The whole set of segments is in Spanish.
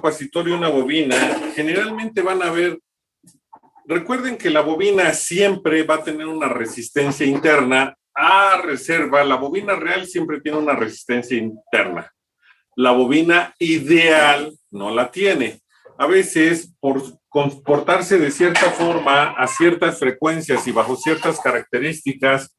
capacitor y una bobina, generalmente van a ver, recuerden que la bobina siempre va a tener una resistencia interna a reserva. La bobina real siempre tiene una resistencia interna. La bobina ideal no la tiene. A veces, por comportarse de cierta forma a ciertas frecuencias y bajo ciertas características,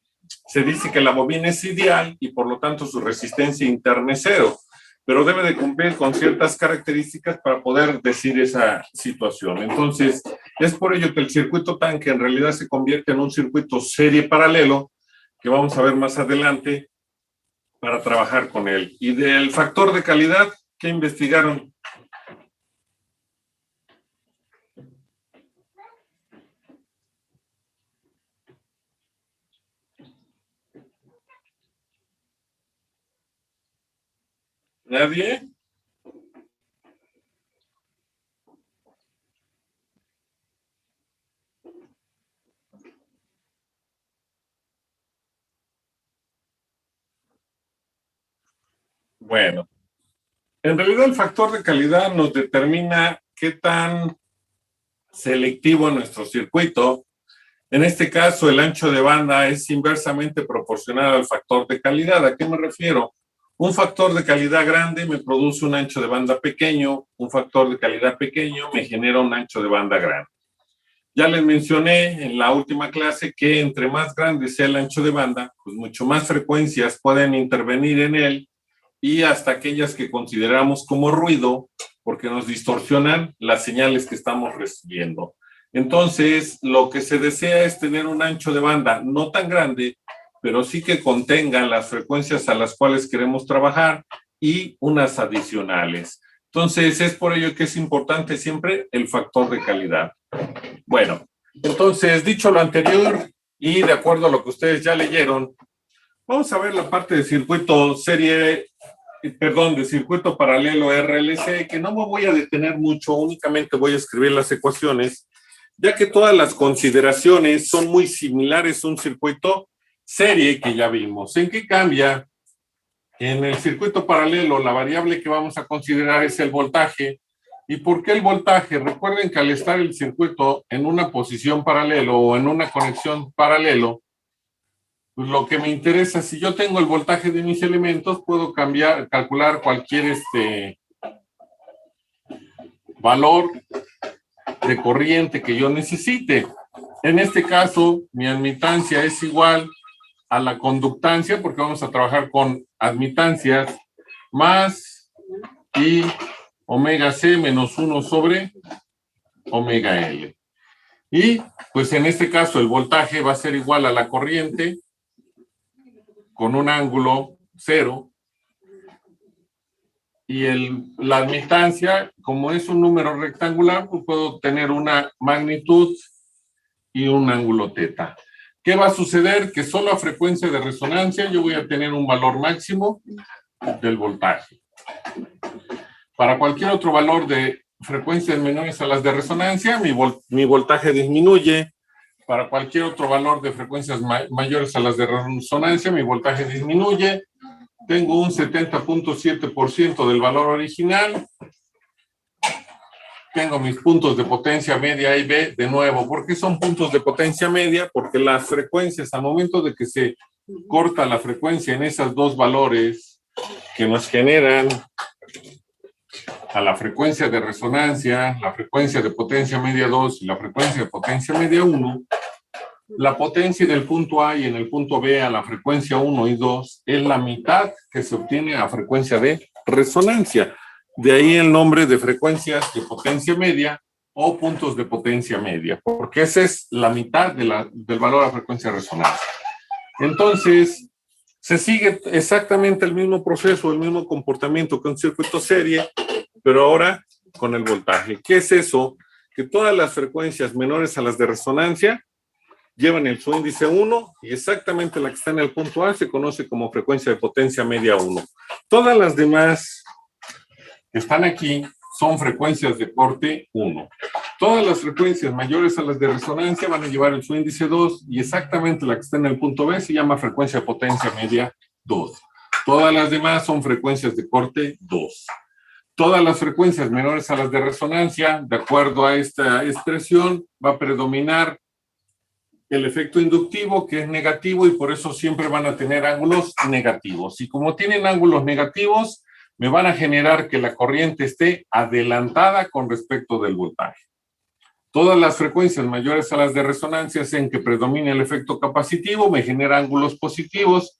se dice que la bobina es ideal y por lo tanto su resistencia interna es cero, pero debe de cumplir con ciertas características para poder decir esa situación. Entonces, es por ello que el circuito tanque en realidad se convierte en un circuito serie paralelo, que vamos a ver más adelante, para trabajar con él. Y del factor de calidad, ¿qué investigaron? ¿Nadie? Bueno, en realidad el factor de calidad nos determina qué tan selectivo es nuestro circuito. En este caso, el ancho de banda es inversamente proporcional al factor de calidad. ¿A qué me refiero? Un factor de calidad grande me produce un ancho de banda pequeño, un factor de calidad pequeño me genera un ancho de banda grande. Ya les mencioné en la última clase que entre más grande sea el ancho de banda, pues mucho más frecuencias pueden intervenir en él y hasta aquellas que consideramos como ruido, porque nos distorsionan las señales que estamos recibiendo. Entonces, lo que se desea es tener un ancho de banda no tan grande, pero sí que contenga las frecuencias a las cuales queremos trabajar y unas adicionales. Entonces, es por ello que es importante siempre el factor de calidad. Bueno, entonces, dicho lo anterior y de acuerdo a lo que ustedes ya leyeron, vamos a ver la parte de circuito de circuito paralelo RLC, que no me voy a detener mucho, únicamente voy a escribir las ecuaciones, ya que todas las consideraciones son muy similares a un circuito serie que ya vimos. ¿En qué cambia? En el circuito paralelo, la variable que vamos a considerar es el voltaje. ¿Y por qué el voltaje? Recuerden que al estar el circuito en una posición paralelo o en una conexión paralelo, pues lo que me interesa, si yo tengo el voltaje de mis elementos, puedo calcular cualquier valor de corriente que yo necesite. En este caso, mi admitancia es igual a la conductancia, porque vamos a trabajar con admitancias, más I omega C menos 1 sobre omega L. Y pues en este caso el voltaje va a ser igual a la corriente con un ángulo 0, y la admitancia, como es un número rectangular, pues puedo tener una magnitud y un ángulo teta. ¿Qué va a suceder? Que solo a frecuencia de resonancia yo voy a tener un valor máximo del voltaje. Para cualquier otro valor de frecuencias menores a las de resonancia, mi voltaje disminuye. Para cualquier otro valor de frecuencias mayores a las de resonancia, mi voltaje disminuye. Tengo un 70.7% del valor original. Tengo mis puntos de potencia media A y B de nuevo. ¿Por qué son puntos de potencia media? Porque las frecuencias, al momento de que se corta la frecuencia en esos dos valores que nos generan a la frecuencia de resonancia, la frecuencia de potencia media 2 y la frecuencia de potencia media 1, la potencia del punto A y en el punto B a la frecuencia 1 y 2 es la mitad que se obtiene a frecuencia de resonancia. De ahí el nombre de frecuencias de potencia media o puntos de potencia media, porque esa es la mitad del valor a frecuencia de resonancia. Entonces, se sigue exactamente el mismo proceso, el mismo comportamiento que un circuito serie, pero ahora con el voltaje. ¿Qué es eso? Que todas las frecuencias menores a las de resonancia llevan su índice 1 y exactamente la que está en el punto A se conoce como frecuencia de potencia media 1. Todas las demás que están aquí son frecuencias de corte 1. Todas las frecuencias mayores a las de resonancia van a llevar su índice 2 y exactamente la que está en el punto B se llama frecuencia de potencia media 2. Todas las demás son frecuencias de corte 2. Todas las frecuencias menores a las de resonancia, de acuerdo a esta expresión, va a predominar el efecto inductivo, que es negativo, y por eso siempre van a tener ángulos negativos. Y como tienen ángulos negativos, me van a generar que la corriente esté adelantada con respecto del voltaje. Todas las frecuencias mayores a las de resonancia hacen que predomine el efecto capacitivo, me genera ángulos positivos,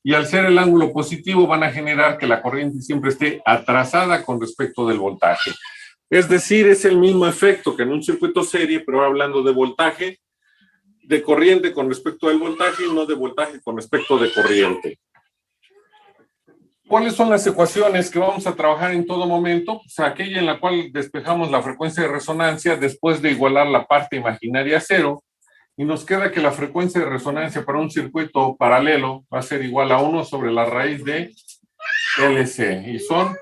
y al ser el ángulo positivo van a generar que la corriente siempre esté atrasada con respecto del voltaje. Es decir, es el mismo efecto que en un circuito serie, pero hablando de voltaje, de corriente con respecto al voltaje y no de voltaje con respecto de corriente. ¿Cuáles son las ecuaciones que vamos a trabajar en todo momento? Pues aquella en la cual despejamos la frecuencia de resonancia después de igualar la parte imaginaria a cero, y nos queda que la frecuencia de resonancia para un circuito paralelo va a ser igual a 1 sobre la raíz de LC, y son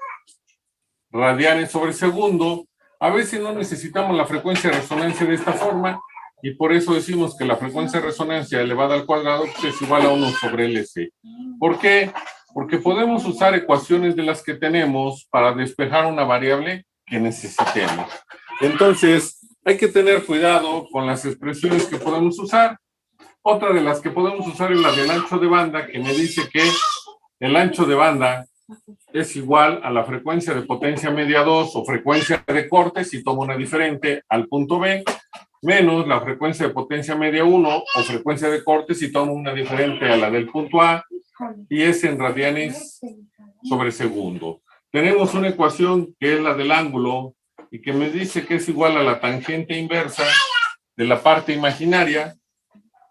radianes sobre segundo. A veces no necesitamos la frecuencia de resonancia de esta forma, y por eso decimos que la frecuencia de resonancia elevada al cuadrado pues, es igual a 1 sobre LC. ¿Por qué? Porque podemos usar ecuaciones de las que tenemos para despejar una variable que necesitemos. Entonces, hay que tener cuidado con las expresiones que podemos usar. Otra de las que podemos usar es la del ancho de banda, que me dice que el ancho de banda es igual a la frecuencia de potencia media 2 o frecuencia de corte, si tomo una diferente, al punto B, menos la frecuencia de potencia media 1 o frecuencia de corte, si tomo una diferente a la del punto A, y es en radianes sobre segundo. Tenemos una ecuación que es la del ángulo y que me dice que es igual a la tangente inversa de la parte imaginaria,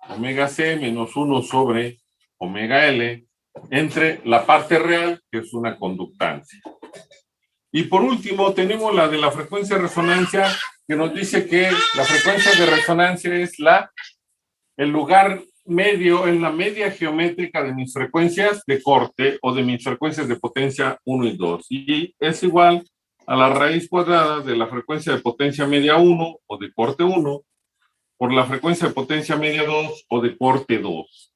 omega C menos 1 sobre omega L, entre la parte real, que es una conductancia. Y por último, tenemos la de la frecuencia de resonancia, que nos dice que la frecuencia de resonancia es el lugar medio, es la media geométrica de mis frecuencias de corte o de mis frecuencias de potencia 1 y 2. Y es igual a la raíz cuadrada de la frecuencia de potencia media 1 o de corte 1 por la frecuencia de potencia media 2 o de corte 2.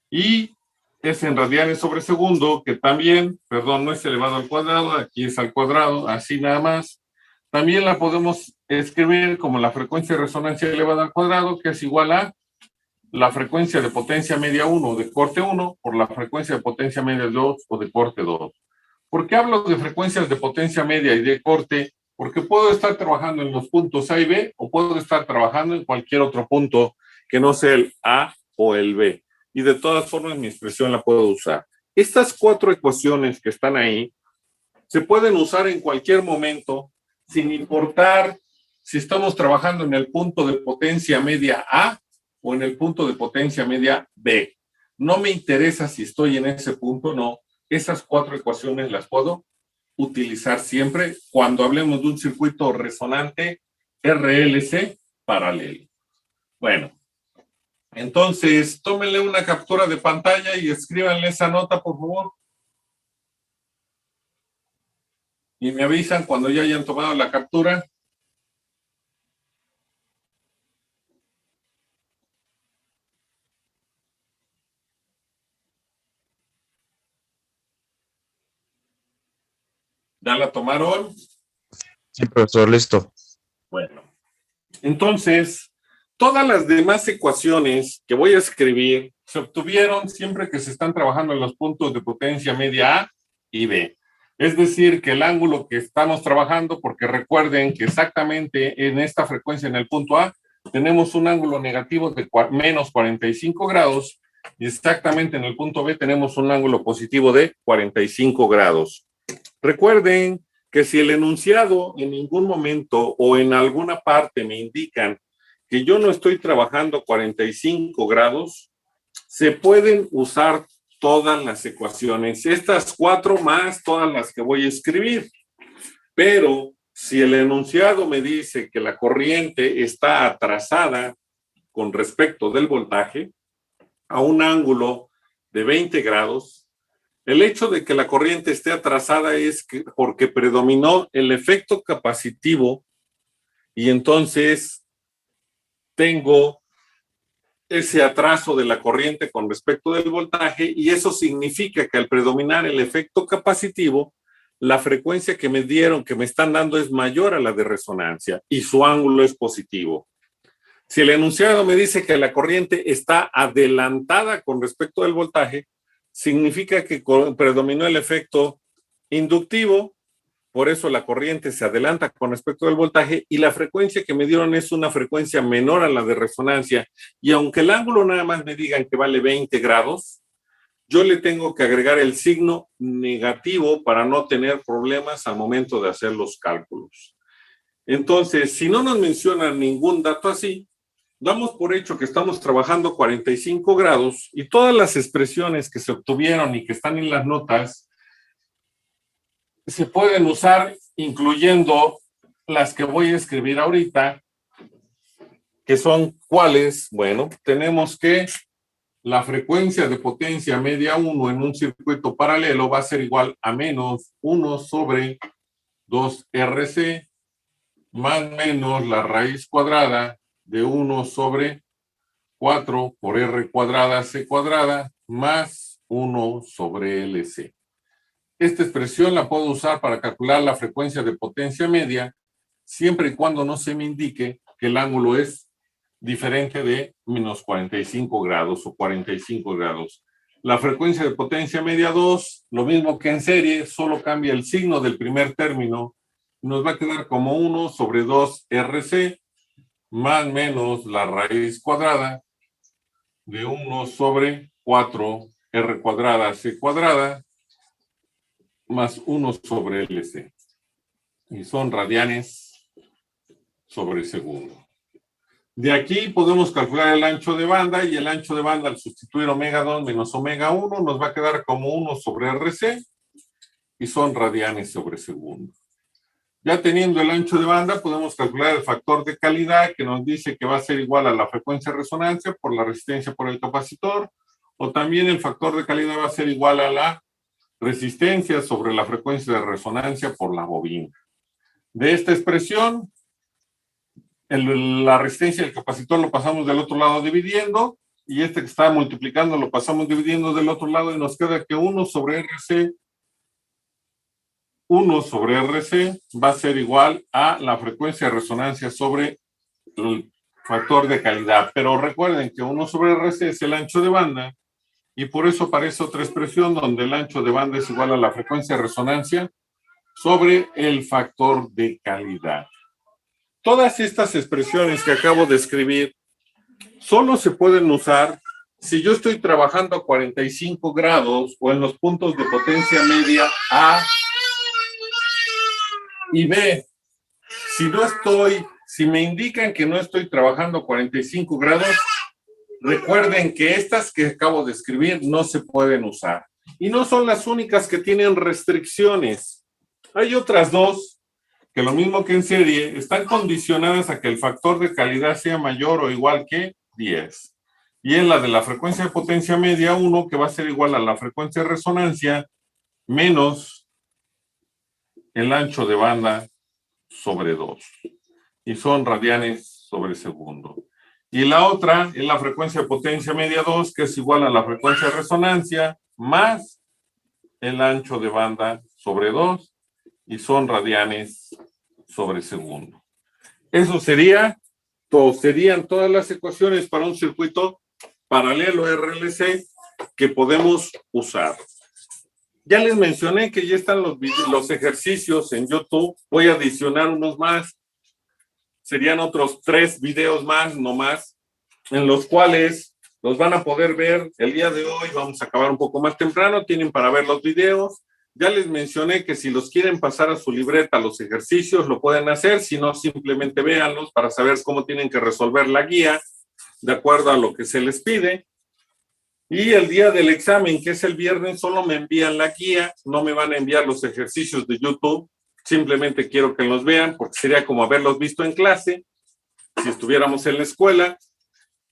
Y es en radianes sobre segundo, que también, perdón, no es elevado al cuadrado, aquí es al cuadrado, así nada más. También la podemos escribir como la frecuencia de resonancia elevada al cuadrado, que es igual a la frecuencia de potencia media 1 o de corte 1 por la frecuencia de potencia media 2 o de corte 2. ¿Por qué hablo de frecuencias de potencia media y de corte? Porque puedo estar trabajando en los puntos A y B, o puedo estar trabajando en cualquier otro punto que no sea el A o el B. Y de todas formas mi expresión la puedo usar. Estas 4 ecuaciones que están ahí se pueden usar en cualquier momento, sin importar si estamos trabajando en el punto de potencia media A o en el punto de potencia media B. No me interesa si estoy en ese punto o no. Esas 4 ecuaciones las puedo utilizar siempre cuando hablemos de un circuito resonante RLC paralelo. Bueno, entonces tómenle una captura de pantalla y escríbanle esa nota, por favor. Y me avisan cuando ya hayan tomado la captura. ¿Ya la tomaron? Sí, profesor, listo. Bueno, entonces, todas las demás ecuaciones que voy a escribir se obtuvieron siempre que se están trabajando en los puntos de potencia media A y B. Es decir, que el ángulo que estamos trabajando, porque recuerden que exactamente en esta frecuencia en el punto A, tenemos un ángulo negativo de menos 45 grados, y exactamente en el punto B tenemos un ángulo positivo de 45 grados. Recuerden que si el enunciado en ningún momento o en alguna parte me indican que yo no estoy trabajando 45 grados, se pueden usar todas las ecuaciones, estas 4 más todas las que voy a escribir. Pero si el enunciado me dice que la corriente está atrasada con respecto del voltaje a un ángulo de 20 grados, el hecho de que la corriente esté atrasada es porque predominó el efecto capacitivo, y entonces tengo ese atraso de la corriente con respecto del voltaje, y eso significa que al predominar el efecto capacitivo, la frecuencia que me dieron, que me están dando, es mayor a la de resonancia y su ángulo es positivo. Si el enunciado me dice que la corriente está adelantada con respecto al voltaje, significa que predominó el efecto inductivo, por eso la corriente se adelanta con respecto al voltaje y la frecuencia que me dieron es una frecuencia menor a la de resonancia. Y aunque el ángulo nada más me digan que vale 20 grados, yo le tengo que agregar el signo negativo para no tener problemas al momento de hacer los cálculos. Entonces, si no nos mencionan ningún dato así, damos por hecho que estamos trabajando 45 grados y todas las expresiones que se obtuvieron y que están en las notas se pueden usar, incluyendo las que voy a escribir ahorita, que son ¿cuáles? Bueno, tenemos que la frecuencia de potencia media 1 en un circuito paralelo va a ser igual a menos 1 sobre 2RC más menos la raíz cuadrada de 1 sobre 4 por R cuadrada C cuadrada más 1 sobre LC. Esta expresión la puedo usar para calcular la frecuencia de potencia media siempre y cuando no se me indique que el ángulo es diferente de menos 45 grados o 45 grados. La frecuencia de potencia media 2, lo mismo que en serie, solo cambia el signo del primer término. Nos va a quedar como 1 sobre 2RC más menos la raíz cuadrada de 1 sobre 4R cuadrada C cuadrada más 1 sobre LC. Y son radianes sobre segundo. De aquí podemos calcular el ancho de banda y el ancho de banda al sustituir omega 2 menos omega 1 nos va a quedar como 1 sobre RC y son radianes sobre segundo. Ya teniendo el ancho de banda podemos calcular el factor de calidad que nos dice que va a ser igual a la frecuencia de resonancia por la resistencia por el capacitor, o también el factor de calidad va a ser igual a la resistencia sobre la frecuencia de resonancia por la bobina. De esta expresión, la resistencia del capacitor lo pasamos del otro lado dividiendo, y este que está multiplicando lo pasamos dividiendo del otro lado y nos queda que 1 sobre RC va a ser igual a la frecuencia de resonancia sobre el factor de calidad. Pero recuerden que 1 sobre RC es el ancho de banda y por eso aparece otra expresión donde el ancho de banda es igual a la frecuencia de resonancia sobre el factor de calidad. Todas estas expresiones que acabo de escribir solo se pueden usar si yo estoy trabajando a 45 grados o en los puntos de potencia media A y B. Si me indican que no estoy trabajando a 45 grados, recuerden que estas que acabo de escribir no se pueden usar. Y no son las únicas que tienen restricciones. Hay otras dos que lo mismo que en serie, están condicionadas a que el factor de calidad sea mayor o igual que 10. Y es la de la frecuencia de potencia media 1, que va a ser igual a la frecuencia de resonancia menos el ancho de banda sobre 2. Y son radianes sobre segundo. Y la otra es la frecuencia de potencia media 2, que es igual a la frecuencia de resonancia más el ancho de banda sobre 2. Y son radianes sobre segundo. Eso serían todas las ecuaciones para un circuito paralelo RLC que podemos usar. Ya les mencioné que ya están los ejercicios en YouTube. Voy a adicionar unos más. Serían otros 3 videos más, no más, en los cuales los van a poder ver el día de hoy. Vamos a acabar un poco más temprano. Tienen para ver los videos. Ya les mencioné que si los quieren pasar a su libreta los ejercicios, lo pueden hacer. Si no, simplemente véanlos para saber cómo tienen que resolver la guía de acuerdo a lo que se les pide. Y el día del examen, que es el viernes, solo me envían la guía. No me van a enviar los ejercicios de YouTube. Simplemente quiero que los vean porque sería como haberlos visto en clase si estuviéramos en la escuela.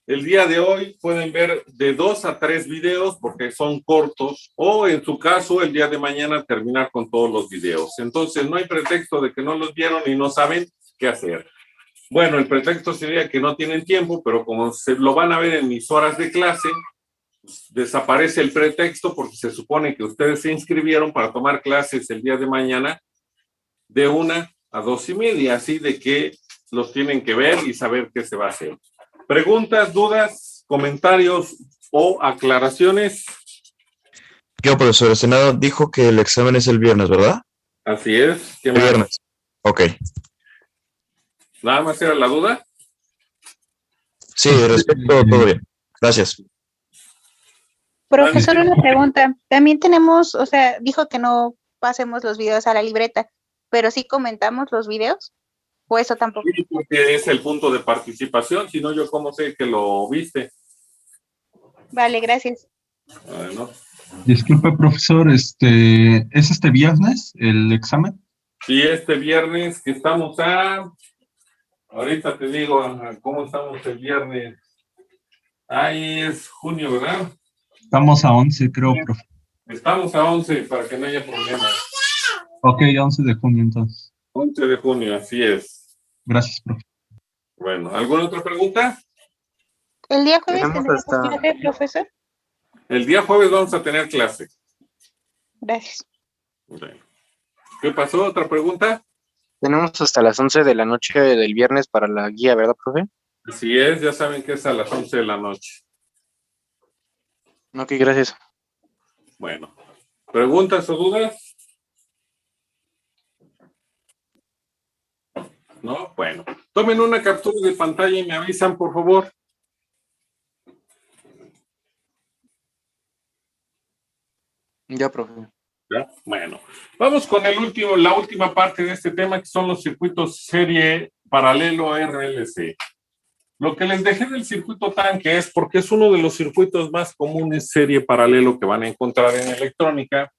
El día de hoy pueden ver de 2 a 3 videos porque son cortos, o en su caso el día de mañana terminar con todos los videos. Entonces no hay pretexto de que no los vieron y no saben qué hacer. Bueno, el pretexto sería que no tienen tiempo, pero como se lo van a ver en mis horas de clase, desaparece el pretexto porque se supone que ustedes se inscribieron para tomar clases el día de mañana de 1 a 2:30, así de que los tienen que ver y saber qué se va a hacer. ¿Preguntas, dudas, comentarios o aclaraciones? Yo, profesor, el Senado dijo que el examen es el viernes, ¿verdad? Así es. ¿Qué El más? viernes. Ok. ¿Nada más era la duda? Sí, respecto, todo bien. Gracias. Profesor, una pregunta. También tenemos, o sea, dijo que no pasemos los videos a la libreta, pero sí comentamos los videos, o eso tampoco. Sí, porque es el punto de participación, si no yo cómo sé que lo viste. Vale, gracias. Bueno. Disculpe, profesor, ¿es este viernes el examen? Sí, este viernes que estamos ahorita te digo cómo estamos el viernes. Ahí es junio, ¿verdad? Estamos a 11, creo, Sí. profe. Estamos a 11 para que no haya problema. Ok, 11 de junio entonces. 11 de junio, así es. Gracias, profe. Bueno, ¿alguna otra pregunta? ¿El día jueves Tenemos tendremos hasta- clase, profesor? El día jueves vamos a tener clase. Gracias. Bueno. ¿Qué pasó? ¿Otra pregunta? Tenemos hasta las 11 de la noche del viernes para la guía, ¿verdad, profe? Así es, ya saben que es a las 11 de la noche. Ok, gracias. Bueno, ¿preguntas o dudas? ¿No? Bueno, tomen una captura de pantalla y me avisan, por favor. Ya, profe. ¿Ya? Bueno, vamos con la última parte de este tema, que son los circuitos serie paralelo RLC. Lo que les dejé del circuito tanque es porque es uno de los circuitos más comunes serie paralelo que van a encontrar en electrónica.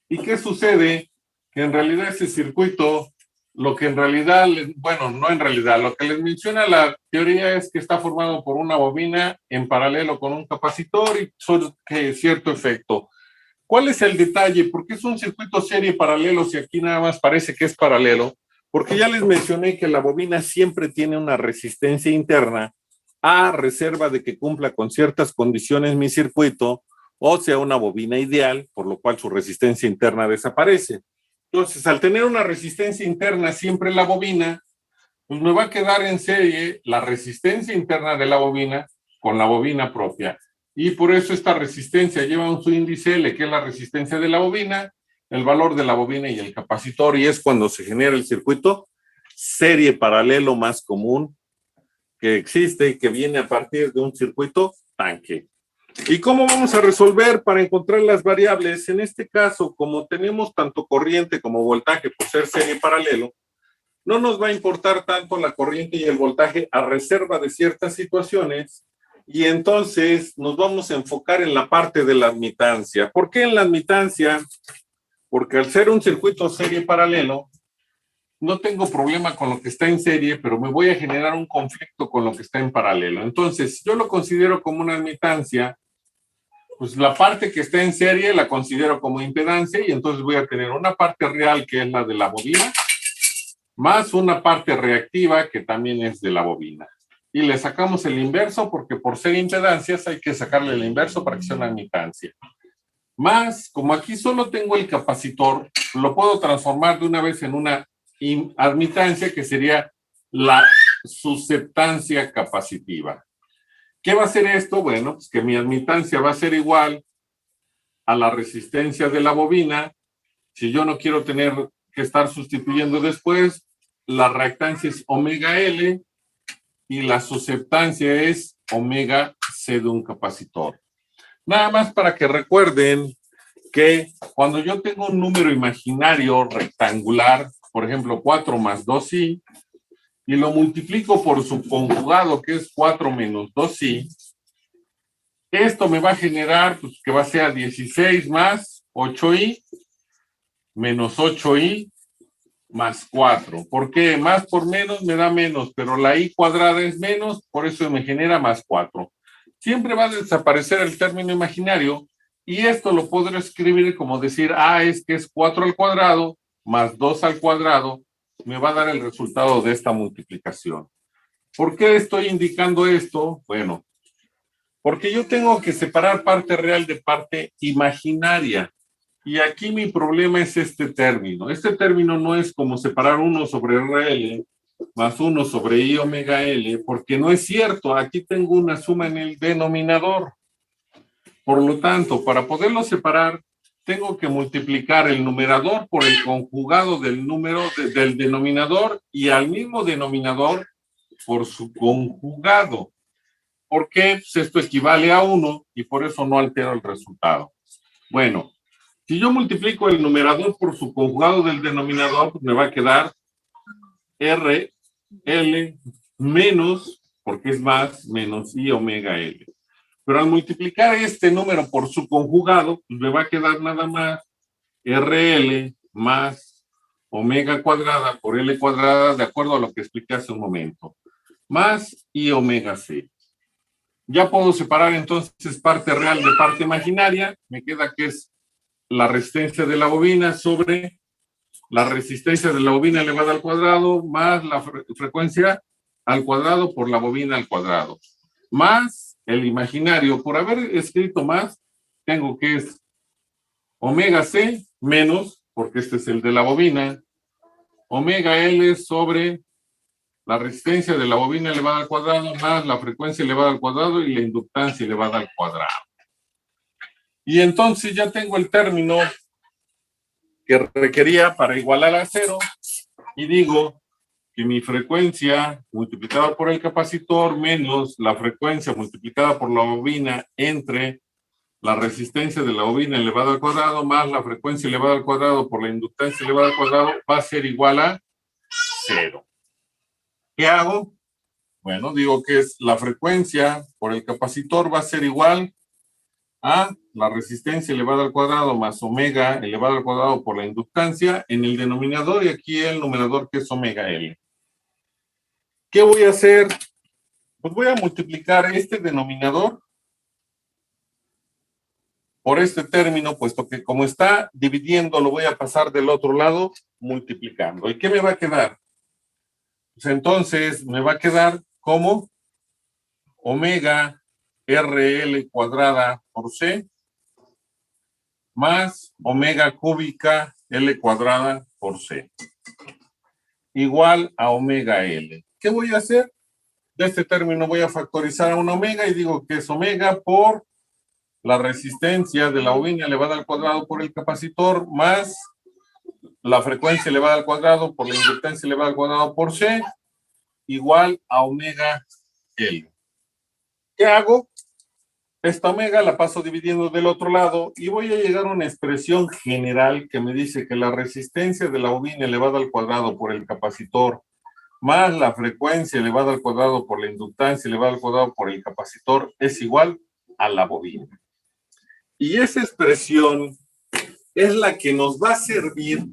¿Y qué sucede? Que en realidad ese circuito, lo que en realidad, bueno, no en realidad, lo que les menciona la teoría es que está formado por una bobina en paralelo con un capacitor y surge cierto efecto. ¿Cuál es el detalle? ¿Por qué es un circuito serie paralelo si aquí nada más parece que es paralelo? Porque ya les mencioné que la bobina siempre tiene una resistencia interna a reserva de que cumpla con ciertas condiciones mi circuito, o sea, una bobina ideal, por lo cual su resistencia interna desaparece. Entonces, al tener una resistencia interna siempre la bobina, pues me va a quedar en serie la resistencia interna de la bobina con la bobina propia. Y por eso esta resistencia lleva un subíndice L, que es la resistencia de la bobina, el valor de la bobina y el capacitor, y es cuando se genera el circuito serie paralelo más común que existe y que viene a partir de un circuito tanque. ¿Y cómo vamos a resolver para encontrar las variables? En este caso, como tenemos tanto corriente como voltaje por ser serie paralelo, no nos va a importar tanto la corriente y el voltaje a reserva de ciertas situaciones, y entonces nos vamos a enfocar en la parte de la admitancia. ¿Por qué en la admitancia? Porque al ser un circuito serie paralelo, no tengo problema con lo que está en serie, pero me voy a generar un conflicto con lo que está en paralelo. Entonces, yo lo considero como una admitancia, pues la parte que está en serie la considero como impedancia, y entonces voy a tener una parte real que es la de la bobina, más una parte reactiva que también es de la bobina. Y le sacamos el inverso porque por ser impedancias hay que sacarle el inverso para que sea una admitancia. Más, como aquí solo tengo el capacitor, lo puedo transformar de una vez en una admitancia que sería la susceptancia capacitiva. ¿Qué va a hacer esto? Bueno, pues que mi admitancia va a ser igual a la resistencia de la bobina. Si yo no quiero tener que estar sustituyendo después, la reactancia es omega L y la susceptancia es omega C de un capacitor. Nada más para que recuerden que cuando yo tengo un número imaginario rectangular, por ejemplo 4 más 2i, y lo multiplico por su conjugado, que es 4 menos 2i, esto me va a generar pues, que va a ser 16 más 8i menos 8i más 4. ¿Por qué? Más por menos me da menos, pero la i cuadrada es menos, por eso me genera más 4. Siempre va a desaparecer el término imaginario, y esto lo podré escribir como decir, es que es 4 al cuadrado más 2 al cuadrado, me va a dar el resultado de esta multiplicación. ¿Por qué estoy indicando esto? Bueno, Porque yo tengo que separar parte real de parte imaginaria. Y aquí mi problema es este término. Este término no es como separar 1 sobre RL más 1 sobre I omega L, porque no es cierto. Aquí tengo una suma en el denominador. Por lo tanto, para poderlo separar, tengo que multiplicar el numerador por el conjugado del del denominador y al mismo denominador por su conjugado. ¿Por qué? Pues esto equivale a 1 y por eso no altero el resultado. Bueno, si yo multiplico el numerador por su conjugado del denominador, pues me va a quedar R, L, menos, porque es más, menos I omega L. Pero al multiplicar este número por su conjugado, pues me va a quedar nada más RL más omega cuadrada por L cuadrada, de acuerdo a lo que expliqué hace un momento, más I omega C. Ya puedo separar entonces parte real de parte imaginaria. Me queda que es la resistencia de la bobina sobre la resistencia de la bobina elevada al cuadrado más la frecuencia al cuadrado por la bobina al cuadrado. Más el imaginario. Por haber escrito más, tengo que es omega C menos, porque este es el de la bobina, omega L sobre la resistencia de la bobina elevada al cuadrado más la frecuencia elevada al cuadrado y la inductancia elevada al cuadrado. Y entonces ya tengo el término que requería para igualar a 0 y digo que mi frecuencia multiplicada por el capacitor menos la frecuencia multiplicada por la bobina entre la resistencia de la bobina elevada al cuadrado más la frecuencia elevada al cuadrado por la inductancia elevada al cuadrado va a ser igual a 0. ¿Qué hago? Bueno, digo que es la frecuencia por el capacitor va a ser igual a la resistencia elevada al cuadrado más omega elevada al cuadrado por la inductancia en el denominador y aquí el numerador que es omega L. ¿Qué voy a hacer? Pues voy a multiplicar este denominador por este término, puesto que como está dividiendo, lo voy a pasar del otro lado multiplicando. ¿Y qué me va a quedar? Pues entonces me va a quedar como omega RL cuadrada por C más omega cúbica L cuadrada por C igual a omega L. ¿Qué voy a hacer? De este término voy a factorizar a un omega y digo que es omega por la resistencia de la bobina elevada al cuadrado por el capacitor más la frecuencia elevada al cuadrado por la inductancia elevada al cuadrado por C igual a omega L. ¿Qué hago? Esta omega la paso dividiendo del otro lado y voy a llegar a una expresión general que me dice que la resistencia de la bobina elevada al cuadrado por el capacitor más la frecuencia elevada al cuadrado por la inductancia elevada al cuadrado por el capacitor es igual a la bobina. Y esa expresión es la que nos va a servir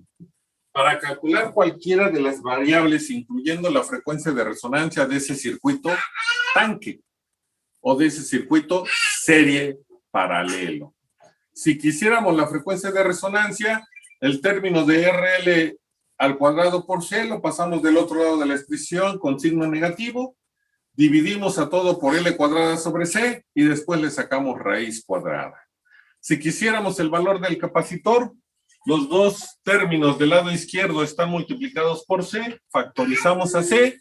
para calcular cualquiera de las variables, incluyendo la frecuencia de resonancia de ese circuito tanque o de ese circuito serie paralelo. Si quisiéramos la frecuencia de resonancia, el término de RL al cuadrado por C lo pasamos del otro lado de la expresión con signo negativo, dividimos a todo por L cuadrada sobre C y después le sacamos raíz cuadrada. Si quisiéramos el valor del capacitor, los dos términos del lado izquierdo están multiplicados por C, factorizamos a C,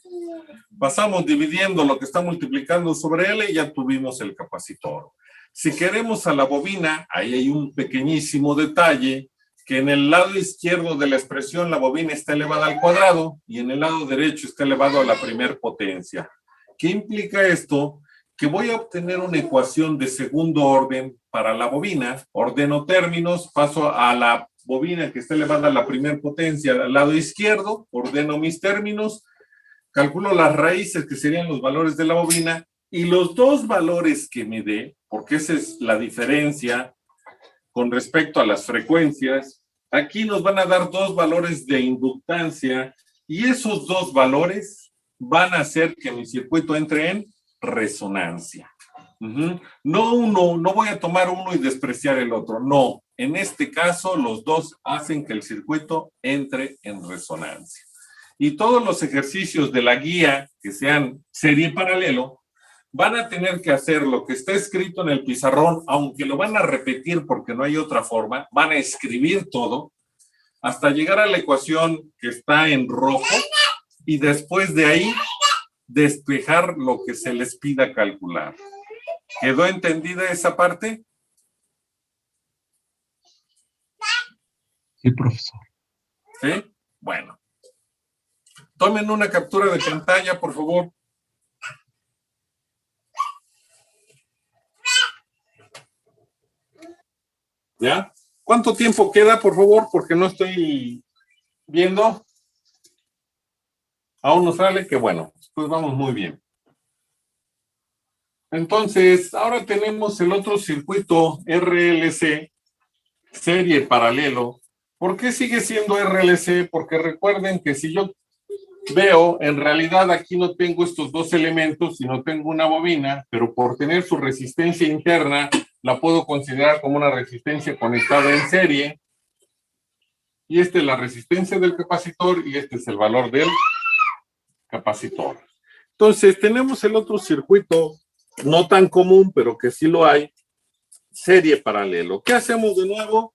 pasamos dividiendo lo que está multiplicando sobre L y ya tuvimos el capacitor. Si queremos a la bobina, ahí hay un pequeñísimo detalle, que en el lado izquierdo de la expresión la bobina está elevada al cuadrado y en el lado derecho está elevado a la primer potencia. ¿Qué implica esto? Que voy a obtener una ecuación de segundo orden para la bobina, ordeno términos, paso a la bobina que está elevada a la primer potencia al lado izquierdo, ordeno mis términos, calculo las raíces que serían los valores de la bobina y los dos valores que me dé, porque esa es la diferencia con respecto a las frecuencias, aquí nos van a dar dos valores de inductancia y esos dos valores van a hacer que mi circuito entre en resonancia. No voy a tomar uno y despreciar el otro, no. En este caso, los dos hacen que el circuito entre en resonancia. Y todos los ejercicios de la guía que sean serie paralelo, van a tener que hacer lo que está escrito en el pizarrón, aunque lo van a repetir porque no hay otra forma, van a escribir todo hasta llegar a la ecuación que está en rojo y después de ahí despejar lo que se les pida calcular. ¿Quedó entendida esa parte? Sí, profesor. ¿Sí? Bueno. Tomen una captura de pantalla, por favor. ¿Ya? ¿Cuánto tiempo queda, por favor? Porque no estoy viendo. Aún no sale, que bueno, pues vamos muy bien. Entonces, ahora tenemos el otro circuito RLC, serie paralelo. ¿Por qué sigue siendo RLC? Porque recuerden que si yo veo, en realidad aquí no tengo estos dos elementos, sino tengo una bobina, pero por tener su resistencia interna, la puedo considerar como una resistencia conectada en serie. Y esta es la resistencia del capacitor y este es el valor del capacitor. Entonces, tenemos el otro circuito, no tan común, pero que sí lo hay, serie paralelo. ¿Qué hacemos de nuevo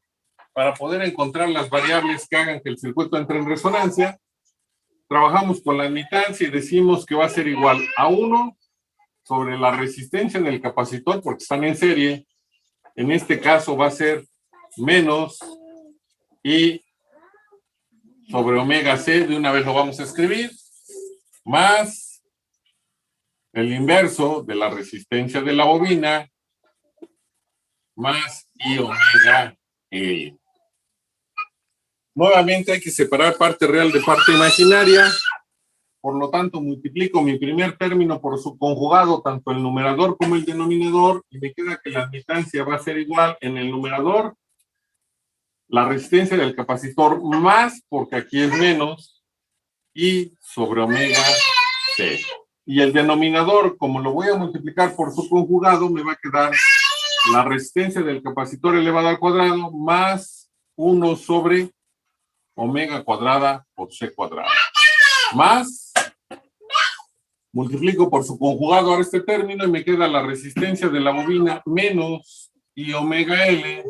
para poder encontrar las variables que hagan que el circuito entre en resonancia? Trabajamos con la admitancia y decimos que va a ser igual a 1 sobre la resistencia del capacitor, porque están en serie. En este caso va a ser menos I sobre omega C, de una vez lo vamos a escribir, más el inverso de la resistencia de la bobina, más I omega L. Nuevamente hay que separar parte real de parte imaginaria. Por lo tanto, multiplico mi primer término por su conjugado, tanto el numerador como el denominador, y me queda que la admitancia va a ser igual en el numerador, la resistencia del capacitor más, porque aquí es menos, y sobre omega C. Y el denominador, como lo voy a multiplicar por su conjugado, me va a quedar la resistencia del capacitor elevado al cuadrado más 1 sobre omega cuadrada por C cuadrada. Más, multiplico por su conjugado ahora este término y me queda la resistencia de la bobina menos I omega L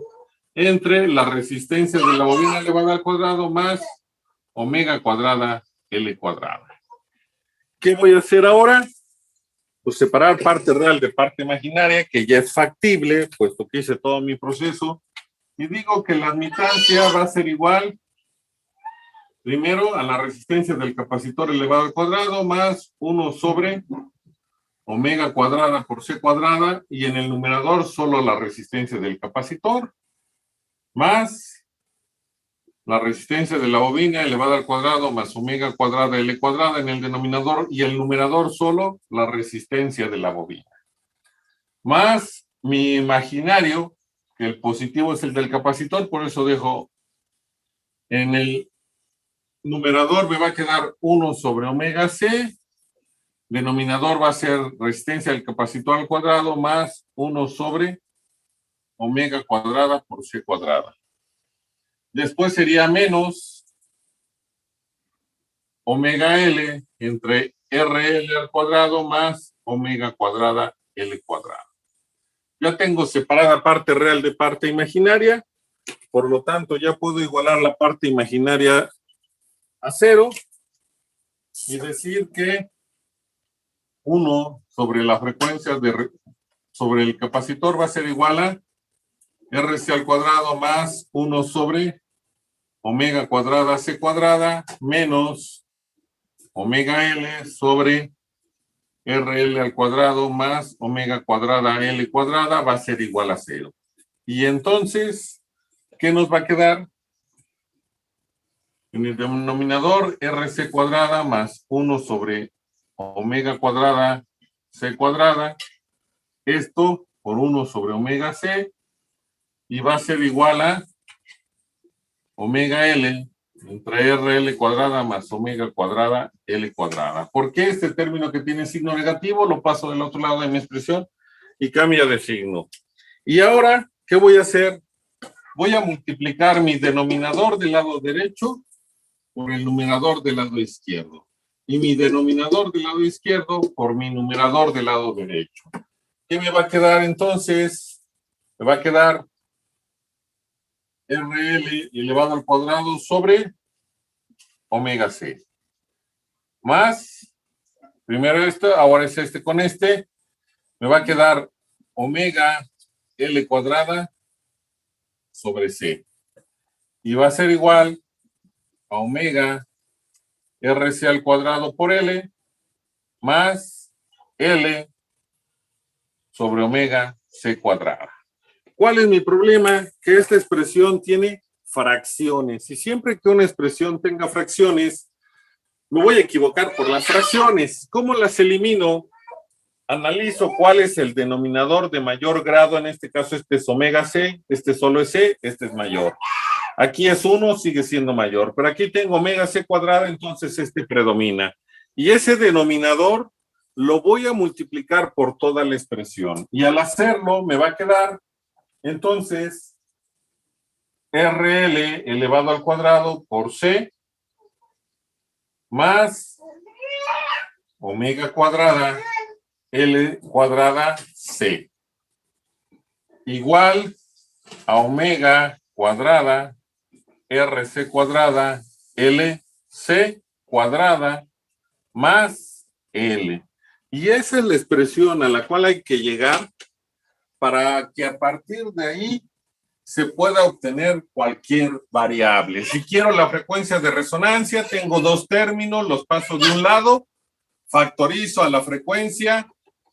entre la resistencia de la bobina elevada al cuadrado más omega cuadrada L cuadrada. ¿Qué voy a hacer ahora? Pues separar parte real de parte imaginaria, que ya es factible, puesto que hice todo mi proceso, y digo que la admitancia va a ser igual primero a la resistencia del capacitor elevado al cuadrado más 1 sobre omega cuadrada por C cuadrada, y en el numerador solo la resistencia del capacitor más la resistencia de la bobina elevada al cuadrado más omega cuadrada L cuadrada en el denominador, y el numerador solo la resistencia de la bobina. Más mi imaginario, que el positivo es el del capacitor, por eso dejo en el numerador me va a quedar 1 sobre omega C, denominador va a ser resistencia del capacitor al cuadrado más 1 sobre omega cuadrada por C cuadrada. Después sería menos omega L entre RL al cuadrado más omega cuadrada L cuadrada. Ya tengo separada parte real de parte imaginaria, por lo tanto ya puedo igualar la parte imaginaria a 0 y decir que 1 sobre la frecuencia sobre el capacitor va a ser igual a RC al cuadrado más 1 sobre omega cuadrada C cuadrada menos omega L sobre RL al cuadrado más omega cuadrada L cuadrada va a ser igual a 0. Y entonces, ¿qué nos va a quedar? En el denominador RC cuadrada más 1 sobre omega cuadrada C cuadrada, esto por 1 sobre omega C, y va a ser igual a omega L entre RL cuadrada más omega cuadrada L cuadrada. ¿Por qué este término que tiene signo negativo lo paso del otro lado de mi expresión y cambia de signo? Y ahora, ¿qué voy a hacer? Voy a multiplicar mi denominador del lado derecho por el numerador del lado izquierdo. y mi denominador del lado izquierdo por mi numerador del lado derecho. ¿Qué me va a quedar entonces? Me va a quedar RL elevado al cuadrado sobre omega C. Más, primero esto, ahora es este con este. Me va a quedar omega L cuadrada sobre C. Y va a ser igual a omega RC al cuadrado por L más L sobre omega C cuadrada. ¿Cuál es mi problema? Que esta expresión tiene fracciones. Y siempre que una expresión tenga fracciones, me voy a equivocar por las fracciones. ¿Cómo las elimino? Analizo cuál es el denominador de mayor grado. En este caso, este es omega C, este solo es C, este es mayor. Aquí es 1, sigue siendo mayor. Pero aquí tengo omega C cuadrada, entonces este predomina. Y ese denominador lo voy a multiplicar por toda la expresión. Y al hacerlo, me va a quedar, entonces, RL elevado al cuadrado por C más omega cuadrada L cuadrada C igual a omega cuadrada RC cuadrada LC cuadrada más L. Y esa es la expresión a la cual hay que llegar para que a partir de ahí se pueda obtener cualquier variable. Si quiero la frecuencia de resonancia, tengo dos términos, los paso de un lado, factorizo a la frecuencia,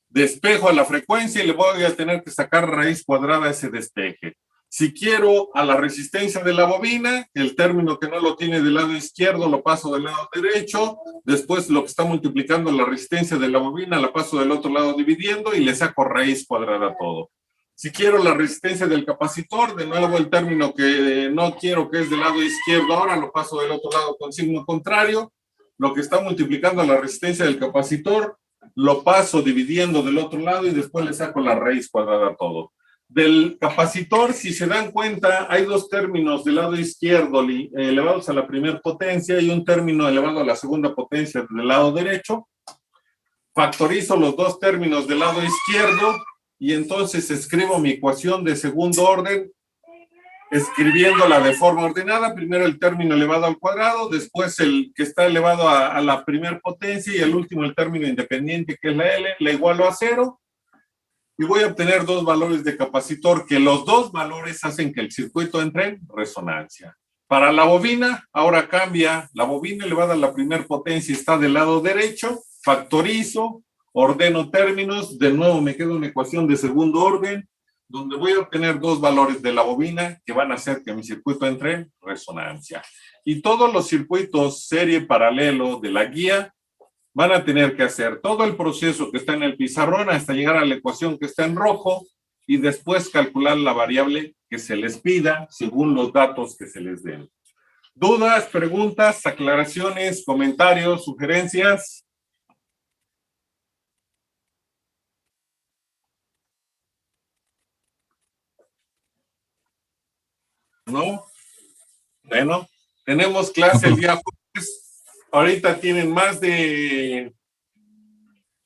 despejo a la frecuencia y le voy a tener que sacar raíz cuadrada a ese despeje. Si quiero a la resistencia de la bobina, el término que no lo tiene del lado izquierdo lo paso del lado derecho, después lo que está multiplicando la resistencia de la bobina la paso del otro lado dividiendo y le saco raíz cuadrada a todo. Si quiero la resistencia del capacitor, de nuevo el término que no quiero, que es del lado izquierdo, ahora lo paso del otro lado con signo contrario. Lo que está multiplicando la resistencia del capacitor, lo paso dividiendo del otro lado y después le saco la raíz cuadrada a todo. Del capacitor, si se dan cuenta, hay dos términos del lado izquierdo elevados a la primera potencia y un término elevado a la segunda potencia del lado derecho. Factorizo los dos términos del lado izquierdo y entonces escribo mi ecuación de segundo orden, escribiéndola de forma ordenada. Primero el término elevado al cuadrado, después el que está elevado a la primera potencia y el último el término independiente que es la L, la igualo a 0. Y voy a obtener dos valores de capacitor que los dos valores hacen que el circuito entre en resonancia. Para la bobina, ahora cambia. La bobina elevada a la primera potencia está del lado derecho. Factorizo, ordeno términos. De nuevo me queda una ecuación de segundo orden, donde voy a obtener dos valores de la bobina que van a hacer que mi circuito entre en resonancia. Y todos los circuitos serie paralelo de la guía van a tener que hacer todo el proceso que está en el pizarrón hasta llegar a la ecuación que está en rojo y después calcular la variable que se les pida según los datos que se les den. ¿Dudas, preguntas, aclaraciones, comentarios, sugerencias? ¿No? Bueno, tenemos clase el día jueves. Ahorita tienen más de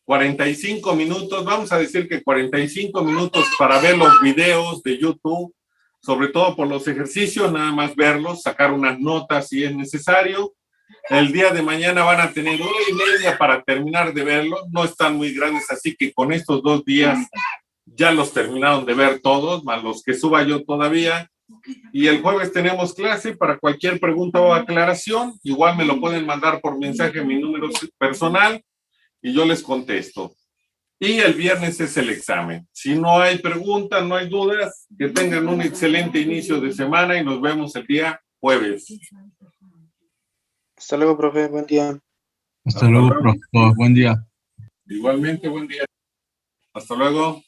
45 minutos, vamos a decir que 45 minutos para ver los videos de YouTube, sobre todo por los ejercicios, nada más verlos, sacar unas notas si es necesario. El día de mañana van a tener 1:30 para terminar de verlos, no están muy grandes, así que con estos 2 días ya los terminaron de ver todos, más los que suba yo todavía. Y el jueves tenemos clase. Para cualquier pregunta o aclaración, igual me lo pueden mandar por mensaje a mi número personal y yo les contesto. Y el viernes es el examen. Si no hay preguntas, no hay dudas, que tengan un excelente inicio de semana y nos vemos el día jueves. Hasta luego, profe. Buen día. Hasta luego, profesor. Buen día. Igualmente, buen día. Hasta luego.